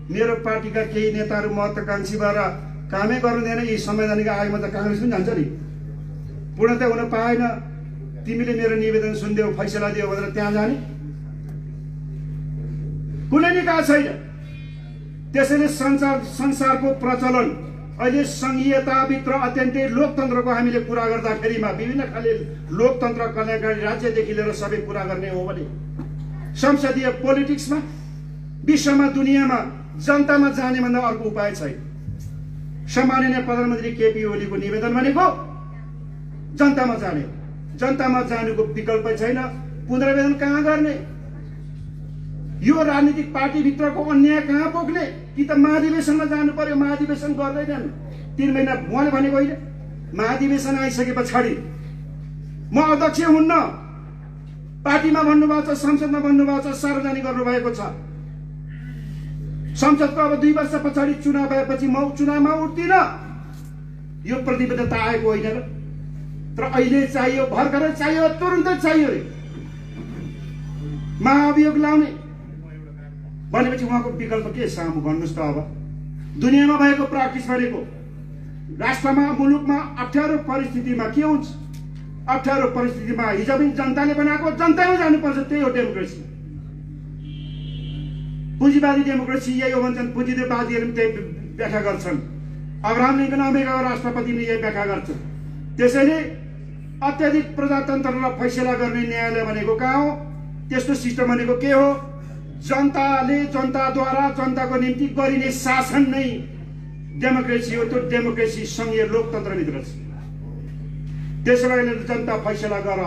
मेरो पार्टीका केही नेताहरू महत्त्वाकांक्षी भएर कामै गर्नु दिएन, यी संवैधानिक आयोगमा त काङ्ग्रेस पनि जान्छ नि, पूर्णता हुन पाएन, तिमीले मेरो निवेदन सुनिदेऊ, फैसला दियो भनेर त्यहाँ जाने कुनै निकाय छैन। त्यसैले संसारको प्रचलन अहिले संघीयताभित्र अत्यन्तै लोकतन्त्रको हामीले कुरा गर्दाखेरिमा विभिन्न खाले लोकतन्त्र कल्याणकारी राज्यदेखि लिएर सबै कुरा गर्ने हो भने संसदीय पोलिटिक्समा विश्वमा दुनियाँमा जनतामा जाने भन्दा अर्को उपाय छैन। सम्माननीय प्रधानमन्त्री केपी ओलीको निवेदन भनेको जनतामा जाने, जनतामा जानुको विकल्प छैन। पुनर्वेदन कहाँ गर्ने? यो राजनीतिक पार्टीभित्रको अन्याय कहाँ पोख्ने? कि त महाधिवेशनमा जानु पर्यो, महाधिवेशन गर्दैनन् 3 महिना। उहाँले भनेको होइन, महाधिवेशन आइसके पछाडि म अध्यक्ष हुन्न, पार्टीमा भन्नुभएको छ, संसदमा भन्नुभएको छ, सार्वजनिक गर्नुभएको छ। संसदको अब 2 वर्ष पछाडि चुनाव भएपछि म चुनावमा उठ्दिन, यो प्रतिबद्धता आएको होइन र। तर अहिले चाहियो, भर्खरै चाहियो, तुरुन्तै चाहियो रे महाअभियोग लाउने भनेपछि उहाँको विकल्प के सामु गर्नुहोस् त। अब दुनियाँमा भएको प्र्याक्टिस भनेको राष्ट्रमा मुलुकमा अप्ठ्यारो परिस्थितिमा के हुन्छ? अप्ठ्यारो परिस्थितिमा हिजो पनि जनताले बनाएको, जनतामै जानुपर्छ, त्यही हो डेमोक्रेसी। पुँजीवादी डेमोक्रेसी यही हो भन्छन्, पुँजीवादीहरू त्यही व्याख्या गर्छन्। अब्राहम लिङ्कन अमेरिकाको राष्ट्रपतिले यही व्याख्या गर्छन्। त्यसैले अत्याधिक प्रजातन्त्रलाई फैसला गर्ने न्यायालय भनेको कहाँ हो? त्यस्तो सिस्टम भनेको के हो? जनताले जनताद्वारा जनताको निम्ति गरिने शासन नै डेमोक्रेसी हो। त्यो डेमोक्रेसी संघीय लोकतन्त्रभित्र छ। त्यसो भए जनता फैसला गर,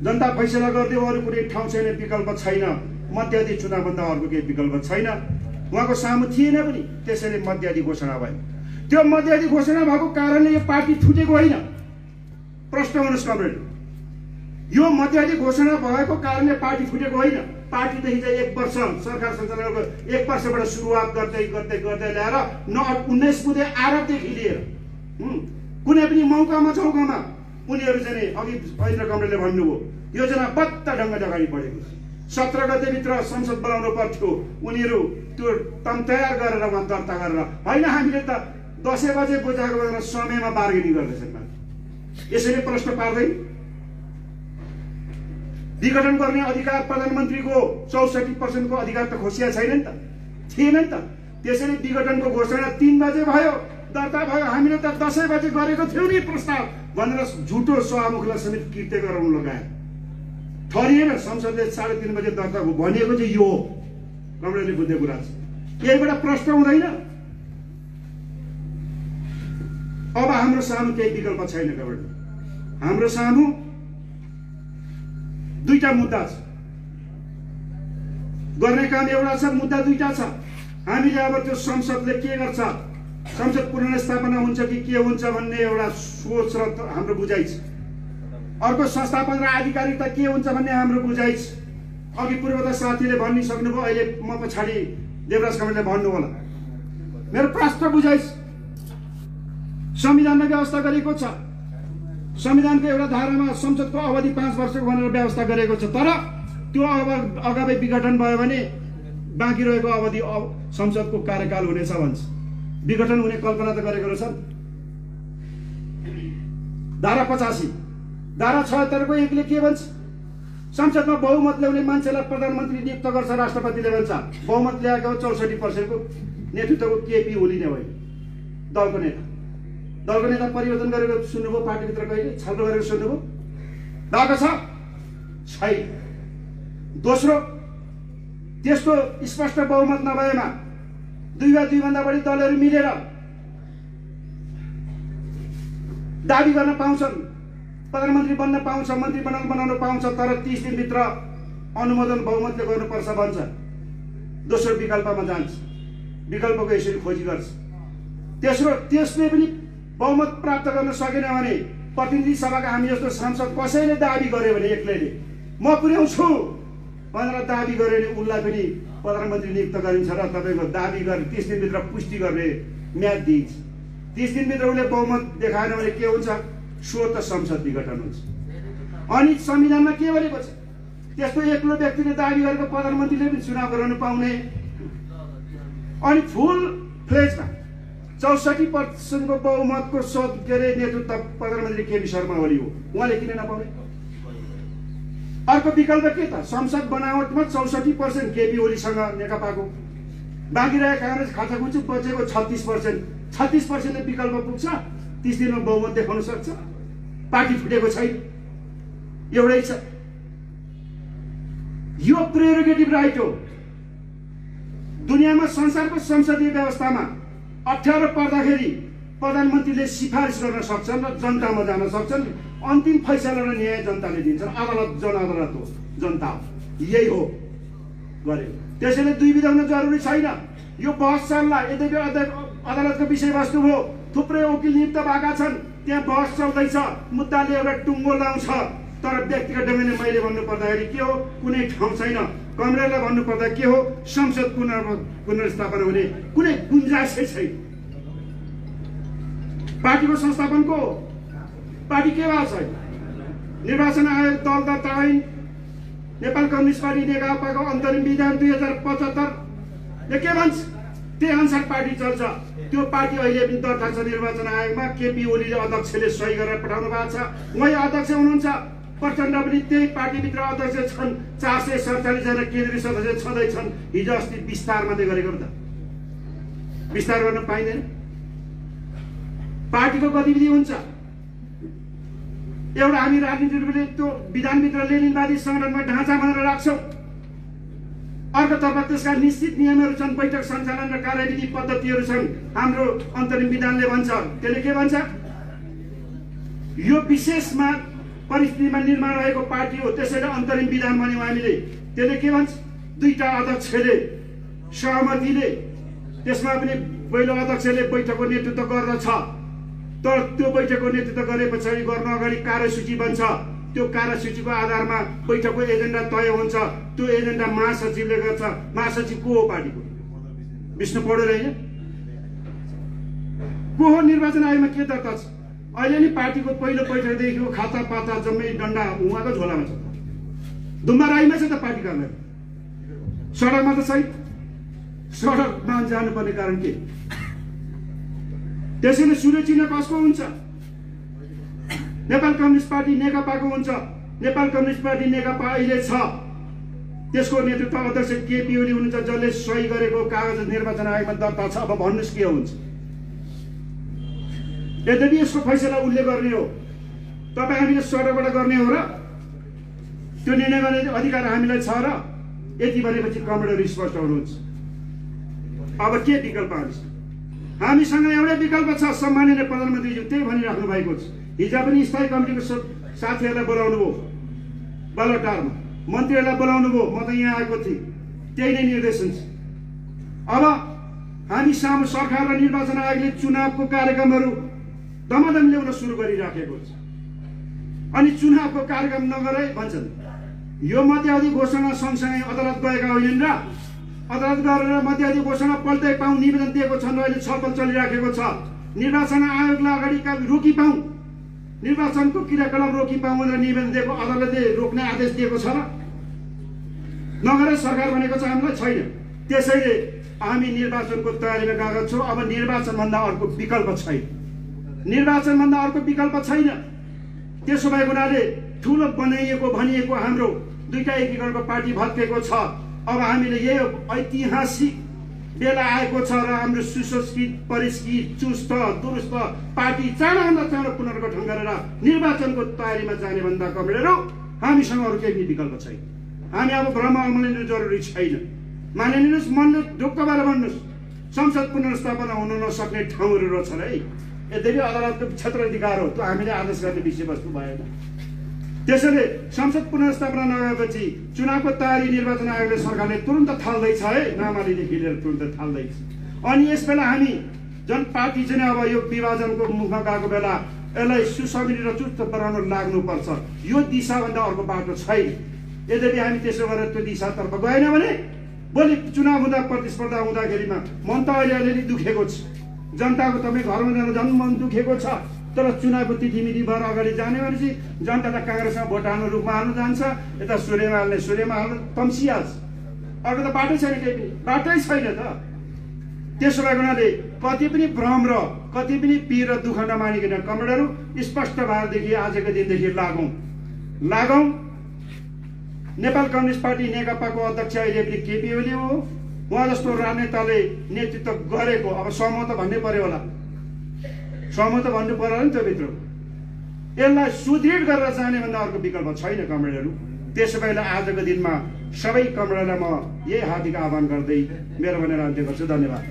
जनता फैसला गरिदियो, अरू कुनै ठाउँ छैन, विकल्प छैन। मध्यावधि चुनावभन्दा अर्को केही विकल्प छैन। उहाँको सामु थिएन पनि, त्यसैले मध्यावधि घोषणा भयो। त्यो मध्यावधि घोषणा भएको कारणले यो पार्टी छुटेको होइन। प्रश्न हुनुहोस् कमरेड, यो मध्यावधि घोषणा भएको कारणले पार्टी छुटेको होइन। पार्टी त हिजो 1 वर्ष सरकार सञ्चालनको 1 वर्षबाट सुरुवात गर्दै गर्दै गर्दै ल्याएर 19 बुधे आरबदेखि लिएर कुनै पनि मौकामा चौकामा उनीहरू चाहिँ अघि ऐन्द्र कमरेडले भन्नुभयो योजना बद्ध ढङ्गले अगाडि बढेको छ। 17 गतेभित्र संसद बोलाउनु पर्थ्यो, उनीहरू त्यो तम तयार गरेर उहाँ दर्ता गरेर होइन, हामीले त 10 बजे बुझाएको भनेर समयमा बार्गेनिङ गर्दैछन्। यसैले प्रश्न पार्दैन। विघटन गर्ने अधिकार प्रधानमन्त्रीको 64% को अधिकार त खोसिया छैन नि त, थिएन नि त। त्यसैले विघटनको घोषणा 3 बजे भयो, दर्ता भयो। हामीले त 10 बजे गरेको थियौँ नि प्रस्ताव भनेर झुटो सभामुखलाई समेत कृत्य गराउनु लगाए। ठरिएन, संसदले 3:30 बजे दर्ता भनेको चाहिँ यो हो। कमरेडले बुझ्ने कुरा छ, यहीबाट प्रश्न हुँदैन। अब हाम्रो सामु केही विकल्प छैन कमरेड। हाम्रो सामु 2टा मुद्दा छ, गर्ने काम एउटा छ, मुद्दा 2टा छ। हामीले अब त्यो संसदले के गर्छ, संसद पुनर्स्थापना हुन्छ कि के हुन्छ भन्ने एउटा सोच र हाम्रो बुझाइ छ। अर्को संस्थापन र आधिकारिकता के हुन्छ भन्ने हाम्रो बुझाइ छ। अघि पूर्वता साथीले भनिसक्नुभयो, अहिले म पछाडि देवराज कमरेडले भन्नु होला। मेरो प्रश्न बुझाइ छ। संविधानमा व्यवस्था गरेको छ, संविधानको एउटा धारामा संसदको अवधि 5 वर्षको भनेर व्यवस्था गरेको छ। तर त्यो अगावै विघटन भयो भने बाँकी रहेको अवधि संसदको कार्यकाल हुनेछ भन्छ। विघटन हुने कल्पना त गरेको रहेछ। धारा 85, धारा 76 को 1 ले के भन्छ? संसदमा बहुमत ल्याउने मान्छेलाई प्रधानमन्त्री नियुक्त गर्छ, राष्ट्रपतिले भन्छ। बहुमत ल्याएको 64% को नेतृत्वको केपी ओली नै होइन, दलको नेता। दलको नेता परिवर्तन गरेको सुन्नुभयो? पार्टीभित्र कहिले छलफल गरेको सुन्नुभयो? भएको छ? छैन। दोस्रो, त्यस्तो स्पष्ट बहुमत नभएमा 2 वा 2 भन्दा बढी दलहरू मिलेर दाबी गर्न पाउँछन्, प्रधानमन्त्री बन्न पाउँछ, मन्त्री बनाउन पाउँछ, तर 30 दिनभित्र अनुमोदन बहुमतले गर्नुपर्छ भन्छ। दोस्रो विकल्पमा जान्छ, विकल्पको यसरी खोजी गर्छ। तेस्रो, त्यसले पनि बहुमत प्राप्त गर्न सकेन भने प्रतिनिधि सभाका हामी जस्तो सांसद कसैले दाबी गर्यो भने एक्लैले म पुर्याउँछु भनेर दाबी गर्यो भने उनलाई पनि प्रधानमन्त्री नियुक्त गरिन्छ र तपाईको दाबी गरेर 30 दिनभित्र पुष्टि गर्ने म्याद दिइन्छ। 30 दिनभित्र उसले बहुमत देखाएन भने के हुन्छ? स्वतः संसद विघटन हुन्छ। अनि संविधानमा के भनेको छ? त्यस्तो एक्लो व्यक्तिले दाबी गरेको प्रधानमन्त्रीले पनि चुनाव गराउन पाउने। अनि फुल फ्लेजमा 64% को बहुमतको के अरे नेतृत्व प्रधानमन्त्री केपी शर्मा ओली हो। उहाँले किन नपाउने? अर्को विकल्प के त? संसद बनावटमा 64% केपी ओलीसँग नेकपाको, बाँकी रहेको काङ्ग्रेस खाचाखुच्चु बचेको 36%। 36%ले विकल्प पुग्छ? 30 दिनमा बहुमत देखाउन सक्छ? पार्टी फुटेको छैन, एउटै छ। यो प्रेरोगेटिभ राइट हो। दुनियाँमा संसारको संसदीय व्यवस्थामा 18 पर्दाखेरि प्रधानमन्त्रीले सिफारिस गर्न सक्छन् र जनतामा जान सक्छन्। अन्तिम फैसला र न्याय जनताले दिन्छन्। अदालत जनअदालत हो, जनता हो। यही हो गर्यो। त्यसैले दुई विधाउन जरुरी छैन। यो बहस चल्ला। यद्यपि अदालतको विषयवस्तु हो, थुप्रै वकिल नियुक्त भएका छन्, त्यहाँ बहस चल्दैछ, मुद्दाले एउटा टुङ्गो लाउँछ। तर व्यक्तिगत ढङ्गले मैले भन्नुपर्दाखेरि के हो? कुनै ठाउँ छैन। कमरेडलाई भन्नुपर्दा के हो? संसद पुनर्स्थापना हुने कुनै गुन्जाइसै छैन। पार्टीको संस्थापनको पार्टी के भएको छ? निर्वाचन आयोग दल दर्ता ऐन, नेपाल कम्युनिस्ट पार्टी नेकपाको अन्तरिम विधान 2075 ले के भन्छ? त्यही अनुसार पार्टी चल्छ। त्यो पार्टी अहिले पनि दर्ता छ निर्वाचन आयोगमा। केपी ओलीले अध्यक्षले सही गरेर पठाउनु भएको छ। उहाँ अध्यक्ष हुनुहुन्छ। प्रचण्ड पनि त्यही पार्टीभित्र अध्यक्ष छन्। 447 जना केन्द्रीय सदस्य छँदैछन्। हिजो अस्ति विस्तार मात्रै गरेको त विस्तार गर्न पाइँदैन। पार्टीको गतिविधि हुन्छ। एउटा हामी राजनीतिले त्यो विधानभित्र लेनिनवादी संगठनमा ढाँचा भनेर राख्छौँ। अर्कोतर्फ त्यसका निश्चित नियमहरू छन्, बैठक सञ्चालन र कार्यविधि पद्धतिहरू छन्। हाम्रो अन्तरिम विधानले भन्छ, त्यसले के भन्छ? यो विशेषमा परिस्थितिमा निर्माण रहेको पार्टी हो, त्यसैले अन्तरिम विधान भन्यौँ हामीले। त्यसले के भन्छ? दुईटा अध्यक्षले सहमतिले, त्यसमा पनि पहिलो अध्यक्षले बैठकको नेतृत्व गर्दछ। तर त्यो बैठकको नेतृत्व गरे पछाडि गर्न अगाडि कार्यसूची बन्छ। त्यो कार्यसूचीको आधारमा बैठकको एजेन्डा तय हुन्छ। त्यो एजेन्डा महासचिवले गर्छ। महासचिव को हो? पार्टीको विष्णु पौडेल होइन? को हो? निर्वाचन आयोगमा के दर्ता छ? अहिले नि पार्टीको पहिलो बैठकदेखिको खाता पाता जम्मै डन्डा उहाँको झोलामा छ। दुम्बाराईमा छ त पार्टी कार्यालय। सडकमा त छैन। सडकमा जानुपर्ने कारण के? त्यसैले सूर्य चिन्ह कसको हुन्छ? नेपाल कम्युनिस्ट पार्टी नेकपाको हुन्छ। नेपाल कम्युनिस्ट पार्टी नेकपा अहिले छ। त्यसको नेतृत्व अध्यक्ष केपी ओली हुनुहुन्छ, जसले सही गरेको कागज निर्वाचन आयोगमा दर्ता छ। अब भन्नुहोस् के हुन्छ? यद्यपि यसको फैसला उसले गर्ने हो। तपाईँ हामीले सडकबाट गर्ने हो र? त्यो निर्णय गर्ने अधिकार हामीलाई छ र? यति भनेपछि कमरेडहरू स्पष्ट हुनुहुन्छ। अब के विकल्प आउँछ? हामीसँग एउटै विकल्प छ। सम्माननीय प्रधानमन्त्रीज्यू त्यही भनिराख्नु भएको छ। हिजो पनि स्थायी कमिटीको साथीहरूलाई बोलाउनु भयो, बलटारमा मन्त्रीहरूलाई बोलाउनु भयो। म त यहाँ आएको थिएँ। त्यही नै निर्देशन छ। अब हामी सामु सरकार र निर्वाचन आयोगले चुनावको कार्यक्रमहरू दमादम ल्याउन सुरु गरिराखेको छ। अनि चुनावको कार्यक्रम नगरे भन्छन् यो मध्यावधि घोषणा सँगसँगै अदालत गएका होइनन् र? अदालत गरेर मध्यावधि घोषणा पल्टै पाउँ निवेदन दिएको छन्। अहिले छलफल चलिराखेको छ। निर्वाचन आयोगलाई अगाडि रोकी पाउँ, निर्वाचनको क्रियाकलाप रोकी पाउँ भनेर निवेदन दिएको अदालतले रोक्ने आदेश दिएको छ र? नगरे सरकार भनेको छ हामीलाई छैन। त्यसैले हामी निर्वाचनको तयारीमा गएका छौँ। अब निर्वाचनभन्दा अर्को विकल्प छैन। निर्वाचनभन्दा अर्को विकल्प छैन। त्यसो भएको हुनाले ठुलो बनाइएको भनिएको हाम्रो दुईटा एकीकरणको पार्टी भत्केको छ। अब हामीले यही ऐतिहासिक बेला आएको छ र हाम्रो सुसंस्कृत, परिष्कृत, चुस्त, दुरुस्त पार्टी चाँडोभन्दा चाँडो पुनर्गठन गरेर निर्वाचनको तयारीमा जाने भन्दा कमरेडहरू हामीसँग अरू केही विकल्प छैन। हामी अब भ्रम अल्मलिनु जरुरी छैन। मानिलिनुहोस्, मनले ढुक्क भएर भन्नुहोस्, संसद पुनर्स्थापना हुन नसक्ने ठाउँहरू रहेछ है। यद्यपि अदालतको क्षेत्राधिकार हो, त्यो हामीले आदेश गर्ने विषयवस्तु भएन। त्यसैले संसद पुनर्स्थापना नगएपछि चुनावको तयारी निर्वाचन आयोगले सरकारले तुरन्त थाल्दैछ है। नामालीदेखि लिएर तुरन्त थाल्दैछ। अनि यस बेला हामी जुन पार्टी चाहिँ अब यो विभाजनको मुखमा गएको बेला यसलाई सुसंगठित र चुस्त बनाउन लाग्नुपर्छ। यो दिशाभन्दा अर्को बाटो छैन। यद्यपि हामी त्यसो गरेर त्यो दिशातर्फ गएन भने भोलि चुनाव हुँदा, प्रतिस्पर्धा हुँदाखेरिमा मन त अहिले अलिअलि दुखेको छ। जनताको तपाईँ घरमा जाँदा झन् मन दुखेको छ। तर चुनावको तिथिमिति भएर अगाडि जाने भनेपछि जनता त काङ्ग्रेसमा भोट हाल्नु रूपमा हाल्नु जान्छ, यता सूर्यमा हाल्ने सूर्यमा हाल्नु तम्सिहाल्छ। अर्को त बाटै छैन, केही पनि बाटै छैन त। त्यसो भएको हुनाले कति पनि भ्रम र कति पनि पीर र दुःख नमानिकन कमरेडहरू स्पष्ट भारतदेखि आजको दिनदेखि लागौँ। नेपाल कम्युनिस्ट पार्टी नेकपाको अध्यक्ष अहिले पनि केपी ओली हो। उहाँ जस्तो राजनेताले नेतृत्व गरेको अब समूह त भन्नै पर्यो होला, समूह त भन्नु पर्यो नि त भित्र। यसलाई सुदृढ गरेर जाने भन्दा अर्को विकल्प छैन कमरेडहरू। त्यसो भए आजको दिनमा सबै कमरेडलाई म यही हार्दिक आह्वान गर्दै मेरो भनेर अन्त्य गर्छु। धन्यवाद।